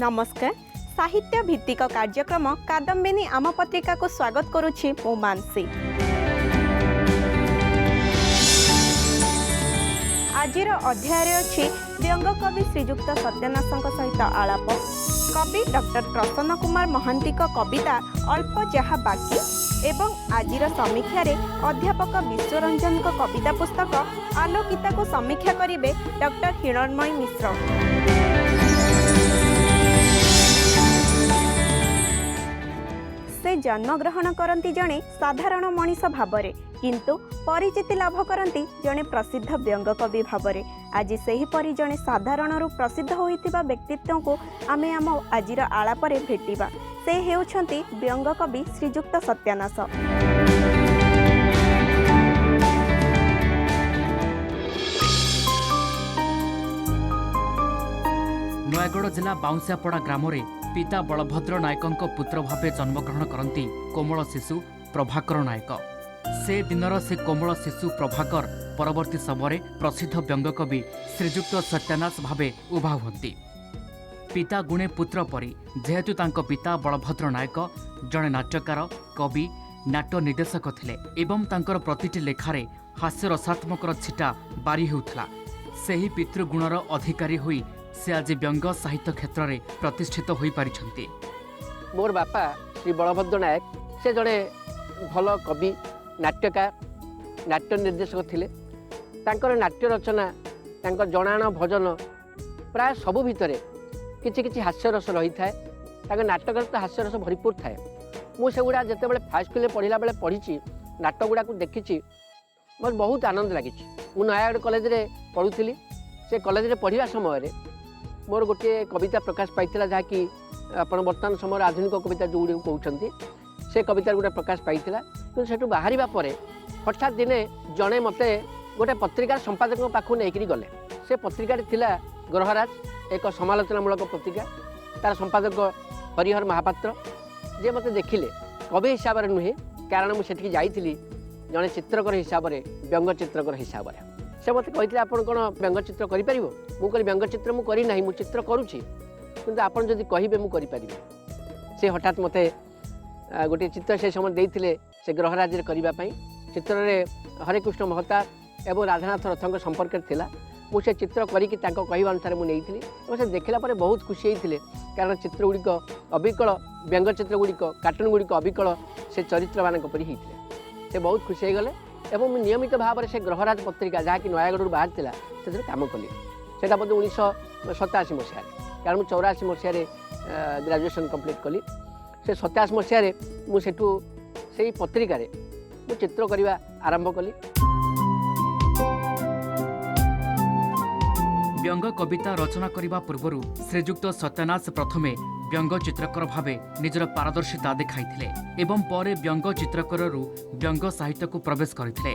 नमस्कार। साहित्य भित्तिक कार्यक्रम कादम्बिनी आम पत्रिका को स्वागत करुछि मु मानसी। आजिर अध्याय अछि व्यंग कवि श्रीजुक्त सत्यनाथ सहित आलाप। कवि डॉक्टर प्रसन्न कुमार महांती कविता अल्प जहा बाकी एवं आजिर समीक्षा रे अध्यापक विश्वरंजन कविता पुस्तक आलोकिता को समीक्षा करिवे डॉक्टर हिरणमयी मिश्र। से जन्मग्रहण करती जड़े साधारण मनीष भावरे किंतु परिचिति लाभ करती जड़े प्रसिद्ध व्यंग कवि भावरे। आज से परी जड़े साधारण प्रसिद्ध होइतिबा व्यक्तित्व को आमे आम आजिर आलापरे भेटिबा। से हेउछंती व्यंग कवि श्रीजुक्त सत्यानाथ। नयगढ़ जिला बाउंसियापड़ा ग्राम पिता बलभद्र नायक पुत्र भावे जन्मग्रहण करती कोमल शिशु प्रभाकर नायक। से दिनर से कोमल शिशु प्रभाकर परवर्ती समय प्रसिद्ध व्यंग कवि श्रीजुक्त सत्यानाथ भावे उभा हुंती। पिता गुणे पुत्र परी जेहेतु तांको पिता बलभद्र नायक जड़े नाट्यकार कवि नाट्य निर्देशक थिले एवं तांकर प्रतिटी लेखारे हास्य रसात्मक छिटा बारी हेउथला। सेही पितृगुणर अधिकारी होई से आज व्यंग साहित्य क्षेत्र में प्रतिष्ठित हो पारिछंती। मोर बापा श्री बलभद्र नायक से जड़े भल कवि नाट्यकार नाट्य निर्देशक थिले। तांकर नाट्य रचना तांकर जणाण भजन प्राय सबु भितरे किछि किछि हास्यरस रही थाए। तांकर नाटक तो हास्यरस भरपूर थाए। मु सेगुड़ा जेतेबेले फास्ट स्कूल पढ़िला बेले पढ़ी नाटक गुड़ा देखी मोर बहुत आनंद लगी। मु नयागढ़ कॉलेज रे पढ़ुଥିଲି। से कॉलेज रे पढ़िया समय मोर गोटे कविता प्रकाश पाइथिला जहाँकि आपण वर्तमान समय आधुनिक कविता जो कहते से कविता गोटे प्रकाश पाइथिला। कि सेठू बाहरिबा परे हठात दिने जड़े मते गोटे पत्रिका संपादक पाखु नहीं गले। से पत्रिका थिला ग्रहराज एक समालोचनामूलक पत्रिका। तार संपादक हरिहर महापात्र जे मते देखिले कवि हिसाब से नुहे कारण मुझे जाइली जड़े चित्रकर हिसाब से व्यंग चित्रकर हिसाब से। से मत कही आप व्यंग चित्र कर मुझे व्यंग चित्र मुझे करना मुझे चित्र करुँची कि आप जब कहे मुझे से हठात मत गोटे चित्र से समय देते से ग्रहराज करने चित्र में हरेकृष्ण महताब एवं राधानाथ रथ संपर्क थिला। मुझे चित्र करी कहवा अनुसार मुझे देखला बहुत खुशी होते कारण चित्र गुड़िक अबिकल व्यंग चित्र गुड़िक कार्टून गुड़िक अबिकल से चरित्र मान होते से बहुत खुशी हो गले। एवं नियमित भाव में से ग्रहराज पत्रिका जहाँकि नयागढ़ बाहर था से कम कली। से 1987 मसीह कारण मुझे 84 मसीह ग्रेजुएशन कंप्लीट कली। से 87 मसीह मुझे से पत्रिका मु चित्र करने आरंभ कली। व्यंग कविता रचना करने पूर्व श्रीजुक्त सत्यानाथ प्रथमे व्यंग चित्रकर भावे निजर पारदर्शिता देखाइथिले एवं परे व्यंग चित्रकररू व्यंग साहित्य को प्रवेश करथिले।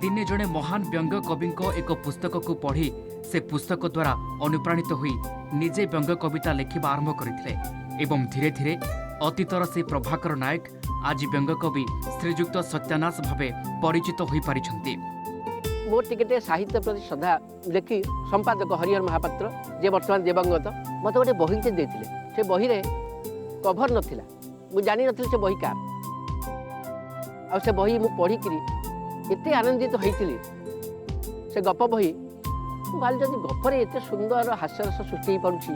दिने जड़े महान व्यंग कवि एक पुस्तक को पढ़ी से पुस्तक द्वारा अनुप्राणित होई निजे व्यंग कविता लेखिबा आरंभ करथिले एवं धीरे धीरे अतीतर से प्रभाकर नायक आज व्यंग कवि श्रीजुक्त सत्यानाथ भावे परिचित होई पारिछंती। मोर टिके साहित्य प्रति श्रद्धा देखी संपादक हरिहर महापात्र जे वर्तमान दिवंगत मत गोटे बही देते। से बही रे कभर नथिला मुझे जानी नथिली से बही कार आ से बही मु पढ़िकी एते आनंदित होइतिली। से गप बही भाल जदि गपरे एते सुंदर हास्यरस सृष्टि हो पारुछि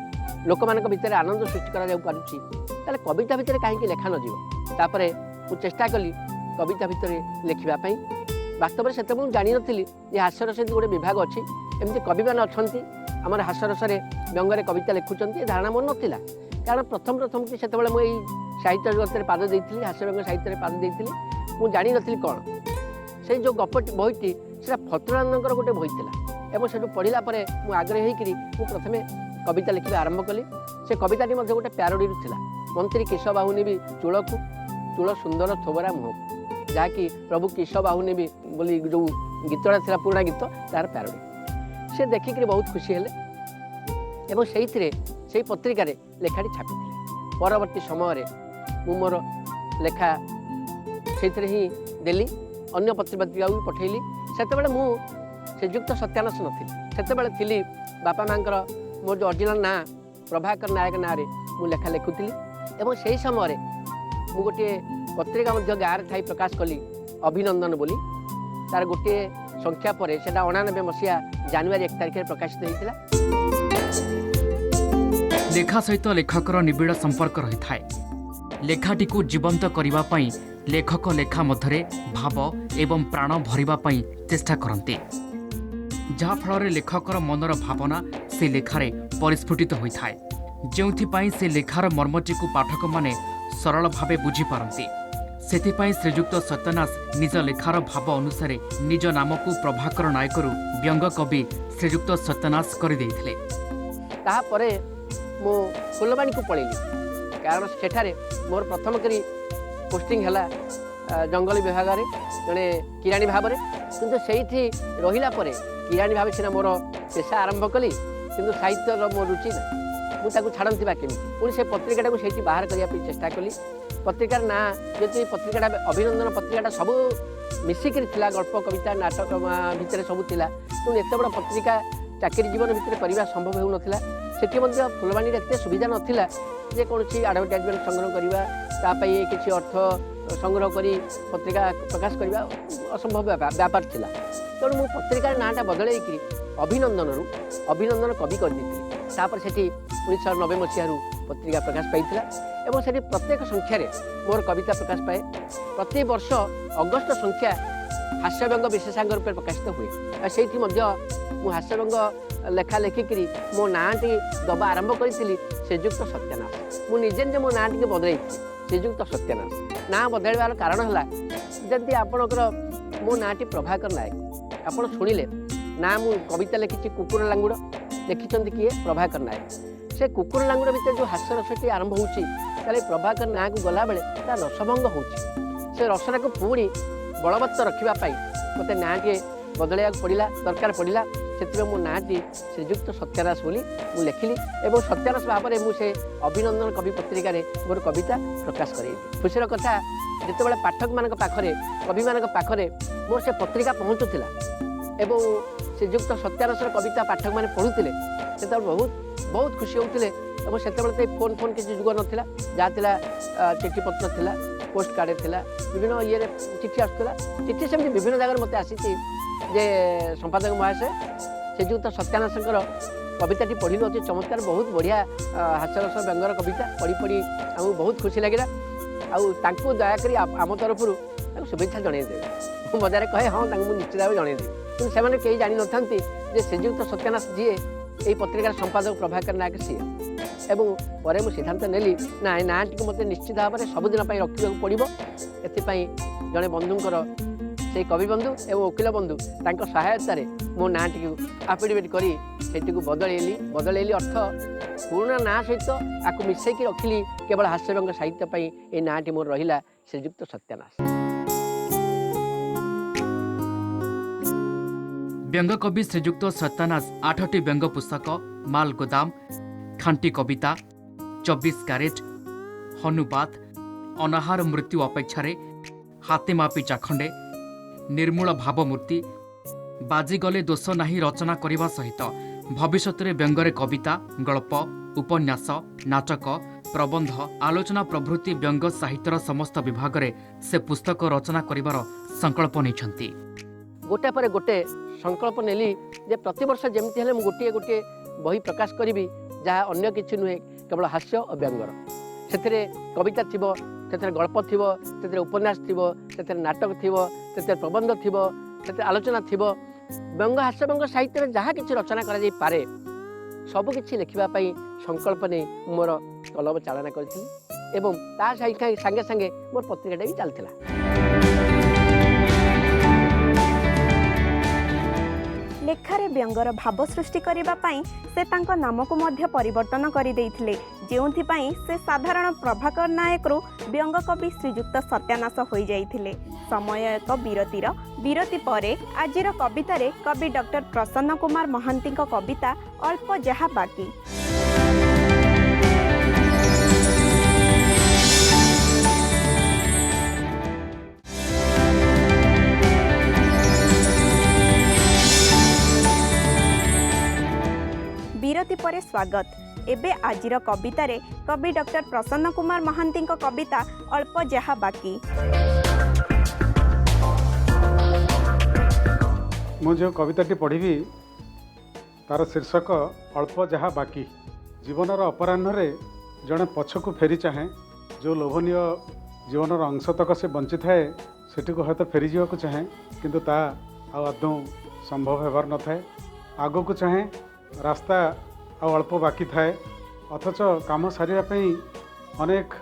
लोक मान भितर आनंद सृष्टि करा जाउ पारुछि ताले कविता भितर कहीं लेखा न जीव। तापरे मु चेष्टा कली कविता भितर लेखिबा पई। वास्तव में से जानी नी जे हास्यरस गोटे विभाग अच्छी एमती कवि मैंने अच्छा आम हास्यरस व्यंगे कविता लिखुंट धारणा मोर नाला। कारण प्रथम प्रथम कि से मुझे साहित्य जगत में पाद देती हास्य व्यंग साहित्य में पाद देती मुझे जानी नी कौन से जो गपटी बहीटी से फतुरानंद गोटे बही था। से पढ़ला मुझे आग्रह हो प्रथम कविता लिखा आरंभ कली। से कविताटी गोटे प्यारोडी था मंत्री किश बाहुनी भी चूल को चूल सुंदर थोबरा मुह जहाँकि प्रभु किश बाहुनी भी बोली जो गीतटा था पुराणा गीत तार प्यारोडी। से देखिक बहुत खुशी हेले एवं से पत्रिका लेखाटी छापी। परवर्ती समय मु मोर लेखा से ही देली अन्य पत्रिका भी पठेली। से श्रीजुक्त सत्यानाथ नथिली से बापा माँ मोर जो ओरिजिनल ना प्रभाकर नायक ना मु लेखा लिखुली और से समय मु गोटे पत्रिका गाँव थी प्रकाश कली अभिनंदन बोली तार गोटे संख्या पर 1999 मसीहा जनवरी 1 तारिख प्रकाशित होता। लेखा सहित लेखकर निबिड़ संपर्क रही थाए। लेखाटी को जीवंत करने पाई लेखक लेखा मध्य भाव एवं प्राण भरिबा पाई चेष्टा करते जहा फल लेखकर मनर भावना से लेखारे परिस्फुटित होता है जोथिपाई से लेखार मर्मटी को पाठक माने सरल भावे बुझी पारती सेथिपाई श्रीजुक्त सत्यनाथ निज लेखार भाव अनुसार निज नाम को प्रभाकर नायकरू व्यंग कवि श्रीजुक्त सत्यनाथ करदेइथिले। तापरे मु फुलबाणी को पलैली कारण सेठारे मोर प्रथम करी पोस्टिंग है जंगल विभाग में जड़े किराणी भाव में किंतु से रहा किराणी भाव सीना मोर पेशा आरंभ कली किंतु साहित्यर मो रुचि ना मुझे छाड़ती केमी पुणी से पत्रिका को बाहर करने चेष्टा कली। पत्रिकार ना जो पत्रिका अभिनंदन पत्रिका सब मिसिक गल्प कविता नाटक भितर सब थिला तेणु एत बड़ पत्रिका चाकरी जीवन भितर करने संभव हो नाला सेठी फुलबाणी एत सुविधा नाला जे कौन आडभटाइजमेंट संग्रह करवा किसी अर्थ संग्रह करी पत्रिका प्रकाश करवा असंभव व्यापार थिला तेणु मु पत्रिकार नाटा बदल अभिनंदन अभिनंदन कवि कर तापर से 1990 मसीह पत्रिका प्रकाश पाई और से प्रत्येक संख्यार मोर कविता प्रकाश पाए। प्रति वर्ष अगस्त संख्या हास्यव्यंग विशेषांग रूप प्रकाशित हुए से मु हास्यव्यंग लेखा लेखिकी मो नाटी दबा आरंभ करी श्रीजुक्त सत्यनाथ मुझे मो नाटी बदल श्रीजुक्त सत्यनाथ ना बदलवार कारण है जदि आपणकर मो नाटी प्रभाकर नायक आपड़ शुणिले ना मु कविता लिखी कुकुर लांगुड़ लिखिं किए प्रभाकर नायक से कुकुर लांगुड़ भितर जो हास्य रसटी आरंभ होती प्रभाकर नायक गला बेले ता रसभंग हो रसटा को पुणी बलवत्त रखापी मत नाटे बदलवा पड़ा दरकार पड़ा से मो नाटी श्रीजुक्त सत्यनाथ बोली मु लिखिली और सत्यनाथ भाव में मुझे अभिनंदन कवि पत्रिका मोर कविता प्रकाश कर खुशीर कथा जिते पाठक मान पाखरे कवि मान पाखरे मोर से पत्रिका पहुँचुला एवं श्रीजुक्त सत्यानाथ कविता पाठक मैंने पढ़ुते से बहुत बहुत खुशी होते और से फोन फोन किसी जुग नाला जहाँ चिठी पत्र था पोस्ट कार्ड था विभिन्न ये चिठी आसूला चिठी सेमती विभिन्न जगह मत आसी जे संपादक महाशय श्रीजुक्त सत्यानाथ कविताटी पढ़िलु अति चमत्कार बहुत बढ़िया हास्यरस व्यंगर कविता पढ़ी पढ़ी आमको बहुत खुशी लगे आउ दयाकोरी आम तरफ शुभेच्छा जनईदेवे मजारे कहे हाँ निश्चित भाव जनईदेवी कि से कहीं जानी न था श्रीजुक्त सत्यनाथ जी ये पत्रिकार संपादक प्रभाकर नायक सी एवं पर मुझे सिद्धांत नेली ना नाटी को मत निश्चित भाव में सबुदिन रखा पड़ो एपाई जड़े बंधुंकर से कवि बंधु एवं वकिल बंधु तांको सहायतार मो नाटी को आफिडेविट करी सेठी को बदलैली अर्थ पुराणा ना सहित आपको मिसैकी रखिली केवल हास्यव्यंग साहित्य ये नाटी मोर रहिला श्रीजुक्त सत्यनाथ। व्यंग कवि श्रीजुक्त सत्यनाथ 8टी व्यंग पुस्तक माल गोदाम खांटी कविता 24 कैरेट हनुपात अनाहार मृत्यु अपेक्षा हाथीमापी चाखंडे निर्मूल भावमूर्ति बाजीगले दोष नाही रचना करने सहित भविष्य में व्यंगरे कविता गल्प उपन्यास नाटक प्रबंध आलोचना प्रभृति व्यंग साहित्यर समस्त विभाग में से पुस्तक रचना करिवार संकल्प नहीं गोटे पर गोटे संकल्प नेली जे प्रति वर्ष जमती हेले गोटे गोटे बही प्रकाश करी जहाँ अन्य किसी नुहे केवल हास्य और व्यंगर से कविता थी से गल्प थी से उपन्यास थी से नाटक थी से प्रबंध थी से आलोचना थी व्यंग हास्य व्यंग साहित्य में जहाँ किसी रचना करा पारे सबकि लिखापी संकल्प नहीं मोर कलम चालना करी एवं ता सांगे सांगे मोर पत्रिका भी चलता। लेखारे व्यंगर भाव सृष्टि करने से तांको नाम को मध्य परिवर्तन करदेइथिले जोंथिपाई से साधारण प्रभाकर नायकरू व्यंग कवि श्रीजुक्त सत्यानाश हो जाइथिले। समय एक विरति परे आजिर कवितारे कवि डॉक्टर प्रसन्न कुमार महांती कविता अल्प जहा बाकी। विरति परे स्वागत। एबे आजिर कवितारे कवि डॉक्टर प्रसन्न कुमार महांती कविता अल्प जहा बाकी। मु जो कविताटी पढ़ी तार शीर्षक अल्प जहा बाकी। जीवनर अपराह्न जड़े पछकू फेरी चाहे जो लोभनीय जीवनर अंश तक से बंची थाए सेठी को हयतो फेरी जावाक चाहे किंतु ता आदौ संभव हेबार न थाए। आगो को चाहे रास्ता अल्प बाकी थाए अथच काम सारिया अनेक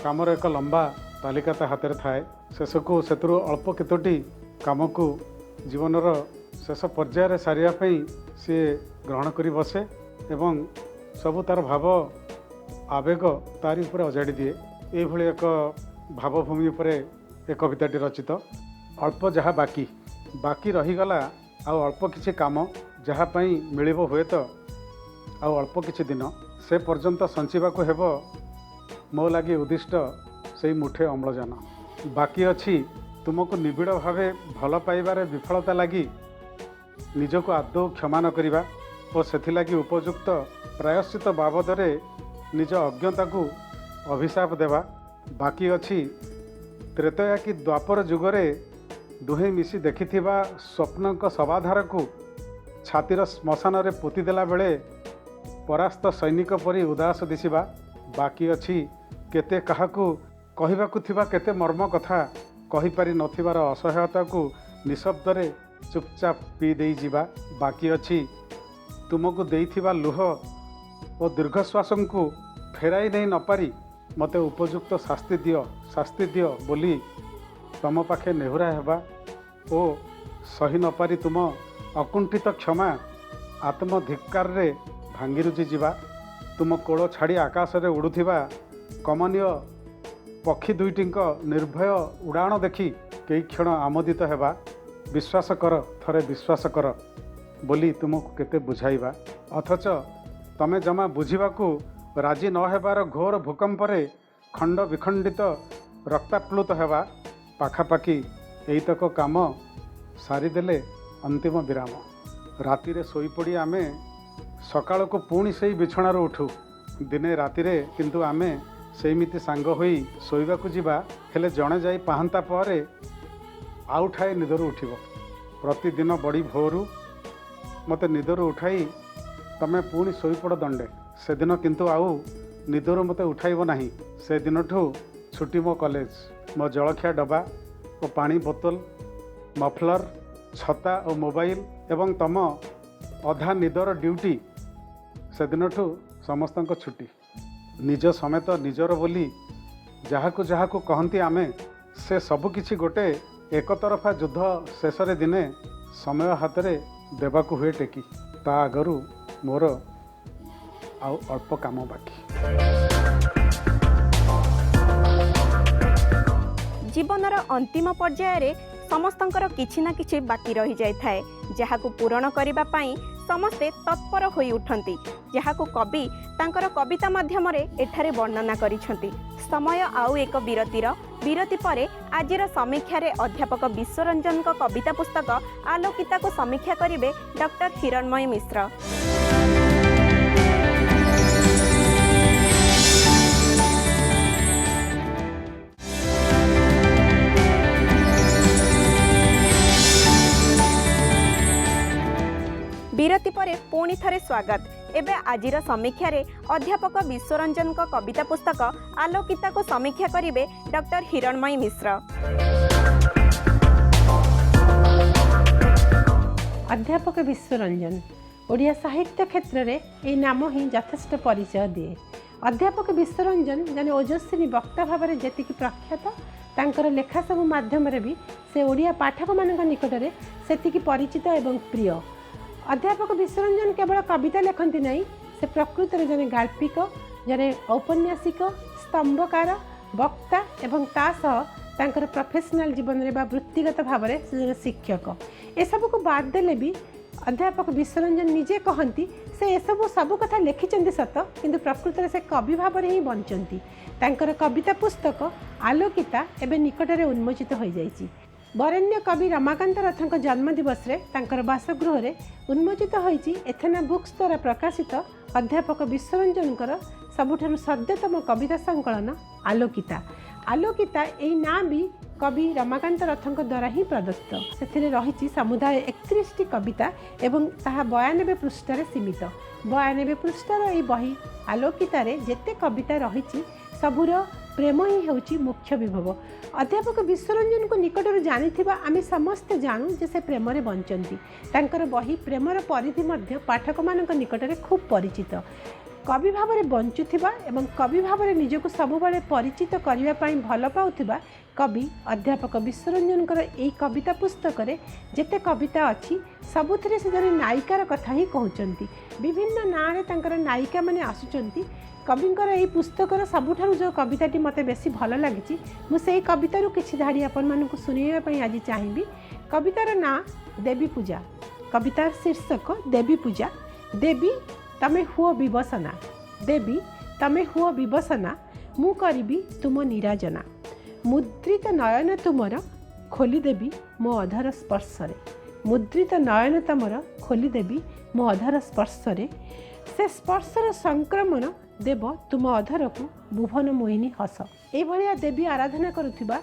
कामर एक लंबा तालिका ता हाथ में थाए। शेषकू से अल्प केतोटी काम को जीवनर शेष पर्यायर सारिया सी ग्रहण करी बसे एवं सबू तार भाव आवेग तारी उपर अजाड़ी दिए। ये एक भावभूमि पर एक कविताटी रचित। अल्प जहा बाकी बाकी रहीगला आउ अल्प किछि काम जहाँपाई मिलिबो हुए तो आउ अल्प किछि दिन से पर्यंत संचिबाको हेबो मो लगी उद्दिष्ट से मुठे अम्लजान। बाकी अच्छी तुमको निबिड़ भावे भल पाइबारे विफलता लगी निजको आदौ क्षमा न करिबा और सेथिलागि उपयुक्त प्रायश्चित बाबदरे निज अज्ञता को अभिशाप देवा। बाकी अच्छी त्रेतया कि द्वापर जुगरे दुहे मिसी देखिथिबा स्वप्नक सबाधार को छातीर श्मशान रे पोती देला बेले परास्त सैनिक परी उदास दिशिबा। बाकी अच्छी केते काहाकू कहिबाकू थिबा केते मर्म कथा कहि पारि नथिबार असहायता को निशब्दरे चुपचाप पी देई जिबा। बाकी अच्छी तुमको देइथिबा लुह और दीर्घश्वास को फेराई नहीं नपारी मते उपयुक्त शास्ति दियो बोली तम पाखे नेहुरा हेबा ओ सही नपारी तुम अकुंठित क्षमा आत्मधिक्कार रे भांगी रुचि जीवा। तुम कोड़ छाड़ी आकाश रे उड़ुथिबा कमनीय पक्षी दुईटिंक निर्भय उड़ाण देखी कई क्षण आमोदित हेबा। विश्वास कर थरे विश्वास कर बोली तुमको केते बुझाइबा अथच तमे जमा बुझिबाकू राजी न हेबार घोर भूकंपरे खंड विखंडित रक्ताप्लुत हेबा। पाखापाखि एइतक काम सारिदेले अंतिम विराम। राति रे सोईपड़ी आमे सकाळ को पुणी सेई बिछणार उठू दिने राति रे किंतु आमे सेमिति सांग होई सोईबाकू जिबा हेले जणे जाई पाहंता परे आउ ठाए निदरू उठिबो। प्रतिदिन बड़ी भोरू मते निदरू उठाई तमे पुणी सोईपड़ दंडे से दिन किंतु आउ निदरू मते उठाइब नाही। से दिनठू छुट्टी मो कॉलेज मो जलखिया डबा और पानी बोतल मफलर छता और मोबाइल एवं तम अधा निदर ड्यूटी से दिनठू समस्त छुट्टी। निज समेत निजर बोली जहाकू जहाकू कहती आमे से सबु किछि गोटे एक तरफा युद्ध शेष दिने समय हाथ में देवाकू हुए टेकी ता आगरू मोर आउ अल्प काम बाकी। जीवनर अंतिम पर्यायर समस्तंकर किछि ना किछि बाकी रही जाय थाए जहाकू पूरण करिबा पाई समस्ते तत्पर होई उठंती जहाकू कवि तांकर कविता माध्यम रे एठारे वर्णना करिसंती। समय आउ एक विरति परे आजिर समीक्षा रे अध्यापक विश्वरंजन को कविता पुस्तक आलोकिता को समीक्षा करिवे डॉक्टर हिरणमय मिश्र। विरति परे पुणी थरे स्वागत। एबे आजिर समीक्षा रे अध्यापक विश्वरंजन को कविता पुस्तक आलोकिता को समीक्षा करिवे डॉक्टर हिरणमय मिश्र। अध्यापक विश्वरंजन ओडिया साहित्य क्षेत्र में यह नाम ही यथेष्ट परिचय दिए। अध्यापक विश्वरंजन जने ओजस्विनी वक्ता भाव में जी प्रख्यात तांकर लेखा सब माध्यम भी से ओडिया पाठक मान निकट में से परिचित एवं प्रिय। अध्यापक विश्वरंजन केवल कविता लिखती नहीं से प्रकृत में जने गाल्पिक जने औपन्यासिक स्तंभकार वक्ता एवं तांकर प्रोफेशनल जीवन में वृत्तिगत भाव में जने शिक्षक ए सब को बाद देले भी अध्यापक विश्वरंजन निजे कहती से एसबू सब कथा लिखिं सत किंतु प्रकृत में से कवि भाव में ही बंचती। तांकर कविता पुस्तक आलोकिता एवं निकट में उन्मोचित हो जाइए। बरेण्य कवि रमाकांत रथଙ୍କ जन्मदिवस तांकर बासगृह उन्मोचित होईची एथेना बुक्स द्वारा प्रकाशित अध्यापक विश्वरंजनकर सबुठारु सद्यतम कविता संकलन आलोकिता। आलोकिता यही ना भी कवि रमाकांत रथଙ୍କ द्वारा ही प्रदत्त। से रही समुदाय 31टी कविता एवं ताहा 92 पृष्ठार सीमित। 92 पृष्ठार यही बही आलोकितारे जेते कविता रही सबुर प्रेम ही होची मुख्य विभव। अध्यापक विश्वरंजन को निकटर जानिथिबा आमे समस्ते जानू जे से प्रेम रे बंचंती। तांकर बही प्रेमर परिधि मध्य पाठक मानक निकटरे खूब परिचित। कवि भाव में बंचुथिबा एवं कवि भाव में निजको सबुबले परिचित करने भल पाउथिबा कवि अध्यापक विश्वरंजनकर यही कविता पुस्तक रे जेते कविता अच्छी सबुथिरे से जने नायिकार कथा ही कहउचंती। विभिन्न ना रे तांकर नायिका माने आसुचंती। कविंकर यही पुस्तकर सबुठारु जो कविताटी मते बेसी भल लागिची मु सेही कवितारु किछि धाड़ी आपन मानकु सुनाइबा पई आज चाहिबी। कवितार ना देवी पूजा। कवितार शीर्षक देवी पूजा। देवी तमे हुओ विवसना। देवी तमे हुओ विवसना मु करिबी तुम निराजना। मुद्रित नयन तुमर खोलीदेवी मो अधर स्पर्शरे। मुद्रित नयन तुमर खोलीदेवी मो अधर स्पर्शरे। से स्पर्शर संक्रमण देव तुम अधर को भुवन मोहिनी हस। एभलिया देवी आराधना करुथिबा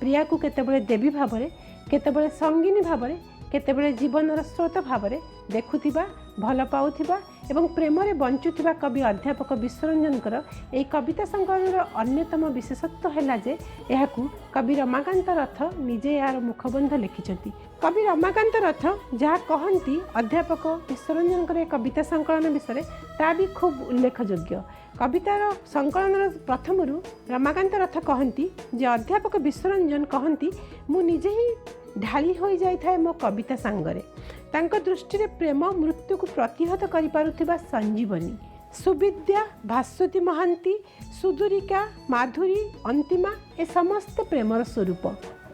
प्रिया को केतेबेले देवी भावरे केतेबेले संगिनी भावरे केतेबेले जीवनर स्रोत भावरे देखुथिबा भल पाउथिबा एवं प्रेम रे बंचुथिबा कवि अध्यापक विश्वरंजनकर यही कविता संकलनर अन्यतम विशेषत्व है जे यहाकू कवि रमाकांत रथ निजे यार मुखबंध लिखिछंती। कवि रमाकांत रथ जहाँ कहती अध्यापक विश्वरंजनकर कविता संकलन विषय ता भी खूब उल्लेखयोग्य। कवितार संकलनर प्रथमरु रमाकांत रथ कहती जे अध्यापक विश्वरंजन कहती मु निजे ही ढाली हो जाए मो कविता सांगरे। तांको दृष्टि रे प्रेम मृत्यु को प्रतिहत करि पारुथिबा संजीवनी। सुविद्या भास्वती महांती सुदूरिका माधुरी अंतिमा ए समस्त प्रेमर स्वरूप।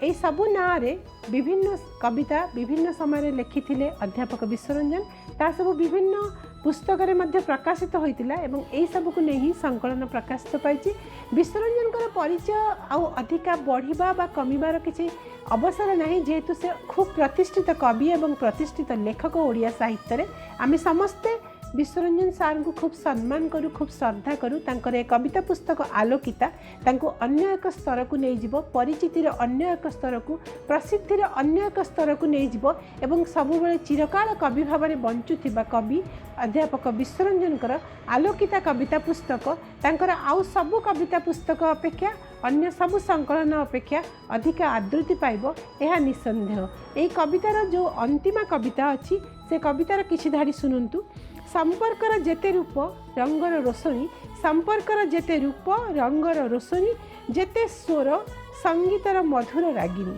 ए सबु ना रे विभिन्न कविता विभिन्न समय लिखिथिले अध्यापक विश्वरंजन। ता सब विभिन्न पुस्तक रे मध्य प्रकाशित होइतिला एवं एई सब को नहीं संकलन प्रकाशित पाइछि। विश्वरंजनकर परिचय आउ अधिका बढ़िबा बा कमिबार किछि अवसर नहीं जेहेतु से खूब प्रतिष्ठित कवि एवं प्रतिष्ठित लेखक ओडिया साहित्य रे आमे समस्ते विश्वरंजन सार को खूब सम्मान करूँ खूब श्रद्धा करूँ। तांकर ए कविता पुस्तक आलोकिता तांको अन्य एक स्तर को नहीं जीवो परिचितिर अन्य एक स्तर को प्रसिद्धिर अन्य एक स्तर को नहीं जीवो एवं सबुबले चिरकाल कवि भाव में बंचुथिबा कवि अध्यापक विश्वरंजनकर आलोकिता कविता पुस्तक तांकर आउ सबु कविता पुस्तक अपेक्षा अन्य सबु संकलन अपेक्षा अधिक आदृति पाइबो यह निसंदेह। एही कवितार जो अंतिमा कविता अच्छी से कवितार किछि धाड़ी सुनंतु। संपर्कर जेते रूप रंगर रोशनी संपर्कर जेते रूप रंगर रोशनी जेते स्वर संगीतर मधुर रागिनी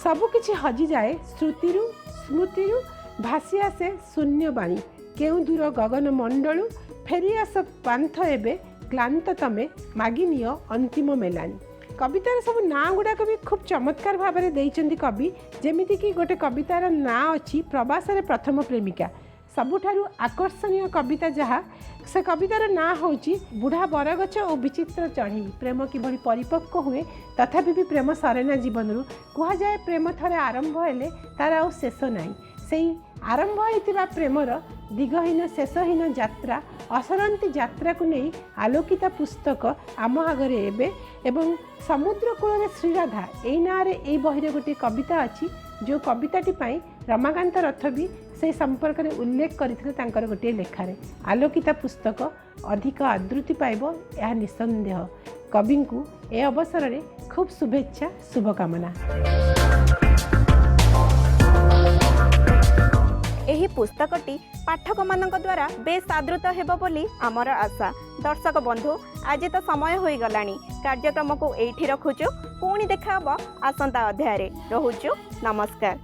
सबुकिछि हजि जाए श्रुतिरु स्मृतिरु भासी आसे शून्यवाणी केउ दूर गगन मंडलु फेरी आस पांथ एबे क्लांत तमे मागिनिय अंतिम मेलानी। कवितार सब ना गुड़ाक भी खूब चमत्कार भाव में देइचंदी कवि। जेमिति कि गोटे कवितार ना अच्छी प्रवास रे प्रथम प्रेमिका सबुठारु आकर्षणीय कविता जहाँ से कवितार ना होची बुढ़ा बरगछ और विचित्र चढ़ी। प्रेम किभली परिपक्व हुए तथापि भी प्रेम सरेना जीवन रु कह जाए प्रेम थरे आरंभ हेले तार आउ शेष नाही। सेही आरंभ होइतिबा प्रेमर दिगहीन शेषहीन यात्रा असरंती यात्रा को नहीं आलोकिता पुस्तक आम आगरे एबे एवं समुद्र कूल श्रीराधा एई ना रे एई बहिरे गोटे कविता अच्छी जो कविताटी पाई रमाकांत रथ भी से संपर्क में उल्लेख करथिले तांकर गोटे लेखारे। आलोकिता पुस्तक अधिक आदृति पाइबो यह निसंदेह। कवि को ए अवसर में खूब शुभेच्छा शुभकामना। एही पुस्तकटी पाठक मानक द्वारा बेस आदृत हेबो बोली आमर आशा। दर्शक बंधु आज तो समय होई गलानी कार्यक्रम को एठी रखुचु पुणी देखा आसंता अध्याय रे रहुचु नमस्कार।